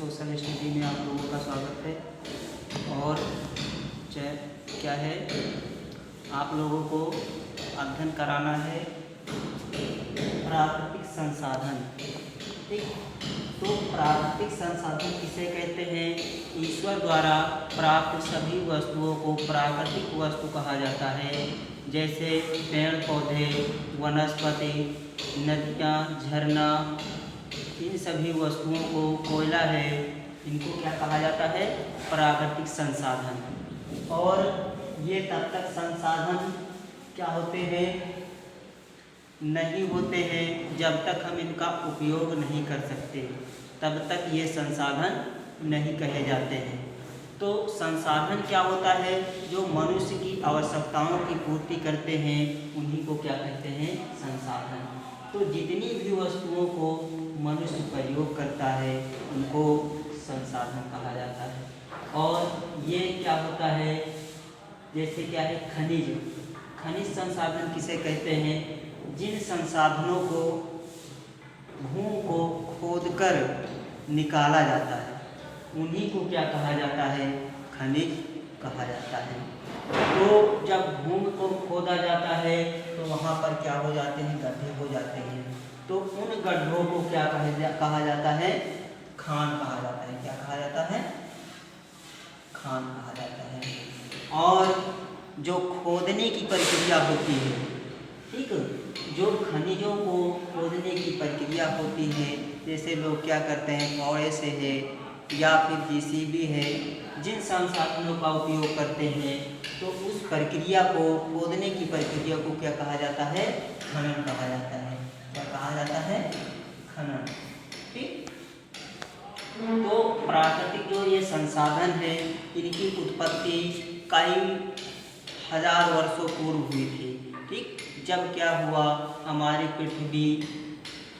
Social study में आप लोगों का स्वागत है। और क्या है, आप लोगों को अध्ययन कराना है प्राकृतिक संसाधन। ठीक, तो प्राकृतिक संसाधन किसे कहते हैं? ईश्वर द्वारा प्राप्त सभी वस्तुओं को प्राकृतिक वस्तु कहा जाता है। जैसे पेड़ पौधे, वनस्पति, नदियाँ, झरना, इन सभी वस्तुओं को, कोयला है, इनको क्या कहा जाता है? प्राकृतिक संसाधन। और ये तब तक संसाधन क्या होते हैं? नहीं होते हैं जब तक हम इनका उपयोग नहीं कर सकते, तब तक ये संसाधन नहीं कहे जाते हैं। तो संसाधन क्या होता है? जो मनुष्य की आवश्यकताओं की पूर्ति करते हैं, उन्हीं को क्या कहते हैं? संसाधन। तो जितनी भी वस्तुओं को मनुष्य प्रयोग करता है, उनको संसाधन कहा जाता है। और ये क्या होता है? जैसे क्या है, खनिज। खनिज संसाधन किसे कहते हैं? जिन संसाधनों को भूमि को खोदकर निकाला जाता है, उन्हीं को क्या कहा जाता है? खनिज कहा जाता है। तो जब भूमि को खोदा जाता है तो वहाँ पर क्या हो जाते हैं? गड्ढे हो जाते हैं। तो उन गड्ढों को क्या कहा जाता है? खान कहा जाता है। क्या कहा जाता है? खान कहा जाता है। और जो खोदने की प्रक्रिया होती है, ठीक, जो खनिजों को खोदने की प्रक्रिया होती है, जैसे लोग क्या करते हैं, फावड़े से है या फिर जेसीबी है, जिन संसाधनों का उपयोग करते हैं, तो उस प्रक्रिया को, खोदने की प्रक्रिया को क्या कहा जाता है? खनन कहा जाता है। क्या कहा जाता है? खनन। ठीक, तो प्राकृतिक जो ये संसाधन है, इनकी उत्पत्ति कई हजार वर्षों पूर्व हुई थी। ठीक, जब क्या हुआ, हमारी पृथ्वी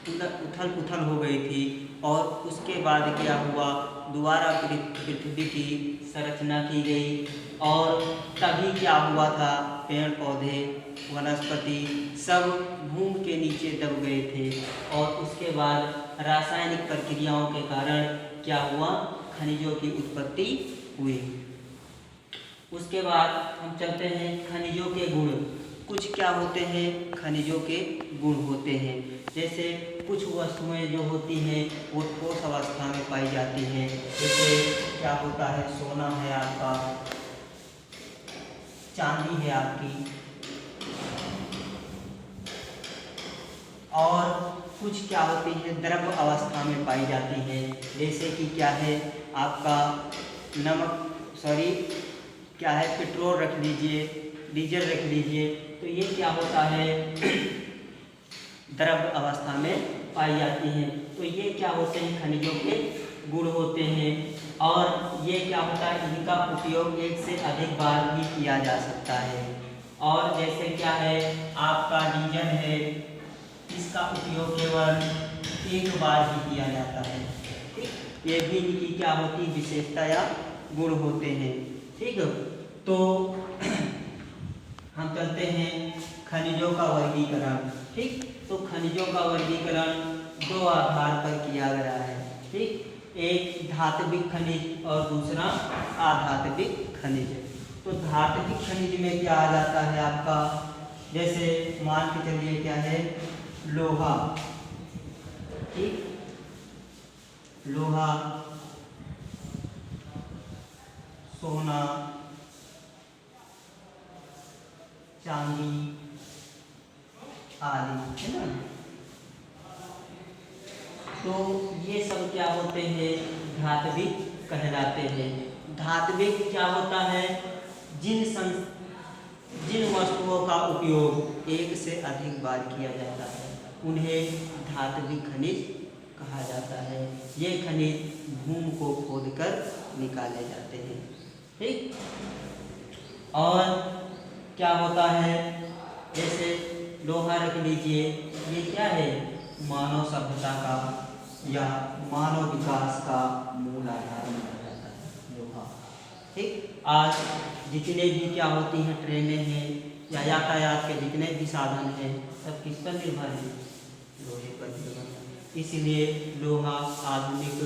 उथल पुथल हो गई थी, और उसके बाद क्या हुआ, दोबारा पृथ्वी की संरचना की गई, और तभी क्या हुआ था, पेड़ पौधे, वनस्पति सब भूमि के नीचे दब गए थे। और उसके बाद रासायनिक प्रक्रियाओं के कारण क्या हुआ, खनिजों की उत्पत्ति हुई। उसके बाद हम चलते हैं खनिजों के गुण। कुछ क्या होते हैं? खनिजों के गुण होते हैं। जैसे कुछ वस्तुएं जो होती हैं वो ठोस अवस्था में पाई जाती हैं। जैसे क्या होता है, सोना है आपका, चांदी है आपकी, और कुछ क्या होती है, द्रव अवस्था में पाई जाती हैं। जैसे कि क्या है आपका क्या है, पेट्रोल रख लीजिए, डीजल रख लीजिए, तो ये क्या होता है, द्रव अवस्था में पाई जाती हैं। तो ये क्या होते हैं? खनिजों के गुण होते हैं। और ये क्या होता है, इनका उपयोग एक से अधिक बार भी किया जा सकता है। और जैसे क्या है, आपका डीजल है, इसका उपयोग केवल एक बार ही किया जाता है। ठीक, ये भी इनकी क्या होती, विशेषता या गुण होते हैं। ठीक, तो हम चलते हैं खनिजों का वर्गीकरण। ठीक, तो खनिजों का वर्गीकरण दो आधार पर किया गया है। ठीक, एक धात्विक खनिज और दूसरा अधात्विक खनिज। तो धात्विक खनिज में क्या आ जाता है आपका, जैसे मान के चलिए क्या है, लोहा। ठीक, लोहा, सोना, चांदी आदि, है ना। तो ये सब क्या होते हैं, धात्विक कहलाते हैं। धात्विक क्या होता है, जिन वस्तुओं का उपयोग एक से अधिक बार किया जाता है, उन्हें धात्विक खनिज कहा जाता है। ये खनिज भूमि को खोदकर निकाले जाते हैं। ठीक, और क्या होता है, जैसे लोहा रख लीजिए, ये क्या है, मानव सभ्यता का या मानव विकास का मूल आधार माना जाता है लोहा। ठीक, आज जितने भी क्या होती हैं, ट्रेनें हैं या यातायात के जितने भी साधन हैं, सब किस पर निर्भर हैं? लोहे पर निर्भर है। इसलिए लोहा आधुनिक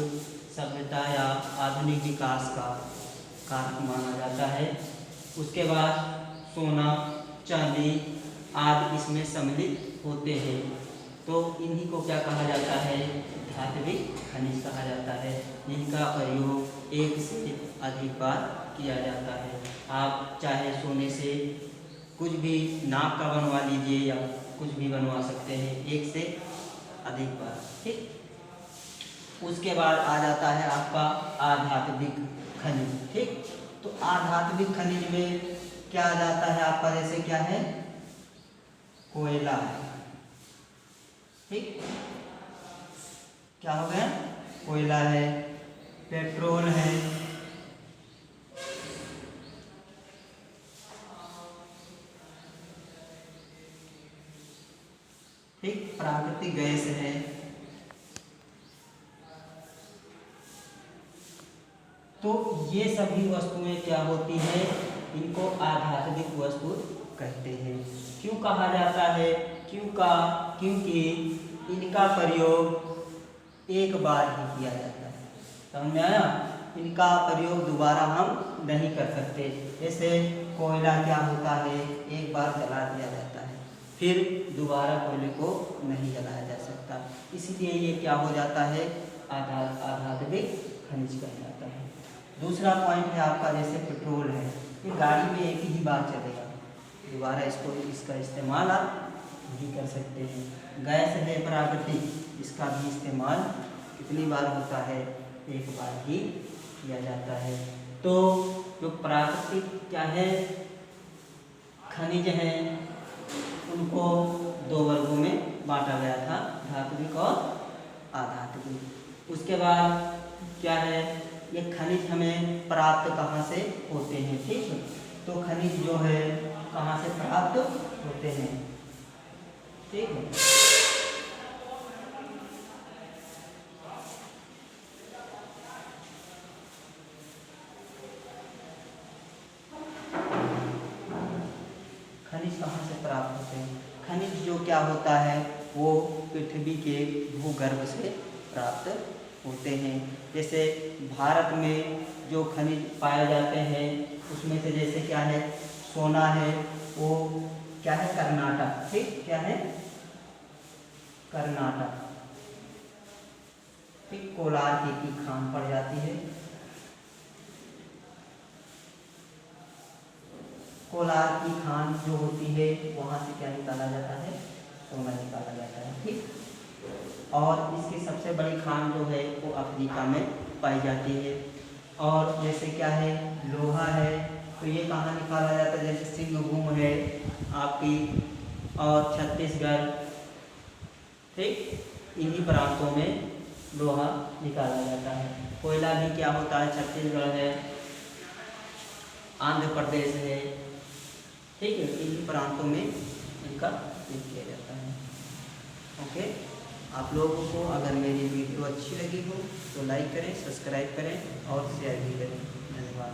सभ्यता या आधुनिक विकास का कारक माना जाता है। उसके बाद सोना, चांदी आदि इसमें सम्मिलित होते हैं। तो इन्हीं को क्या कहा जाता है? धात्विक खनिज कहा जाता है, जिनका प्रयोग एक से अधिक बार किया जाता है। आप चाहे सोने से कुछ भी नाक का बनवा लीजिए या कुछ भी बनवा सकते हैं एक से अधिक बार, ठीक। उसके बाद आ जाता है आपका आधात्विक खनिज, ठीक। तो आधात्विक खनिज में क्या आ जाता है आपका? जैसे क्या है? कोयला है, ठीक। क्या हो गया? कोयला है, पेट्रोल है, ठीक, प्राकृतिक गैस है, तो ये सभी वस्तुएं क्या होती हैं? इनको आधात्विक वस्तु कहते हैं। क्यों कहा जाता है? क्योंकि इनका प्रयोग एक बार ही किया जाता है। समझ में आया? इनका प्रयोग दोबारा हम नहीं कर सकते। जैसे कोयला क्या होता है? एक बार जला दिया जाता है, फिर दोबारा कोयले को नहीं जलाया जा सकता। इसलिए ये क्या हो जाता है? आधात्विक खनिज कहलाता है। दूसरा पॉइंट है आपका, जैसे पेट्रोल है, ये गाड़ी में एक ही बार चलेगा, दोबारा इसका इस्तेमाल आप नहीं कर सकते हैं। गैस है प्राकृतिक, इसका भी इस्तेमाल कितनी बार होता है? एक बार ही किया जाता है। तो जो प्राकृतिक क्या है खनिज हैं, उनको दो वर्गों में बांटा गया था, धात्विक और आधात्विक। उसके बाद क्या है? ये खनिज हमें प्राप्त कहाँ से होते हैं, ठीक। तो खनिज जो है कहाँ से प्राप्त होते हैं, ठीक है। खनिज कहाँ से प्राप्त होते हैं? खनिज जो क्या होता है वो पृथ्वी के भूगर्भ से प्राप्त होते हैं। जैसे भारत में जो खनिज पाए जाते हैं उसमें से जैसे क्या है? सोना है, वो क्या है? कर्नाटक, ठीक। क्या है? कर्नाटक, ठीक। कोलार की खान पड़ जाती है, कोलार की खान जो होती है वहाँ से क्या निकाला जाता है? सोना निकाला जाता है, ठीक। और इसकी सबसे बड़ी खान जो है वो अफ्रीका में पाई जाती है। और जैसे क्या है? लोहा है, तो ये कहाँ निकाला जाता है? जैसे सिंहभूम है आपकी और छत्तीसगढ़, ठीक, इन्हीं प्रांतों में लोहा निकाला जाता है। कोयला भी क्या होता है? छत्तीसगढ़ है, आंध्र प्रदेश है, ठीक है, इन्हीं प्रांतों में इनका उपयोग किया जाता है। ओके, आप लोगों को अगर मेरी वीडियो अच्छी लगी हो तो लाइक करें, सब्सक्राइब करें और शेयर भी करें। धन्यवाद।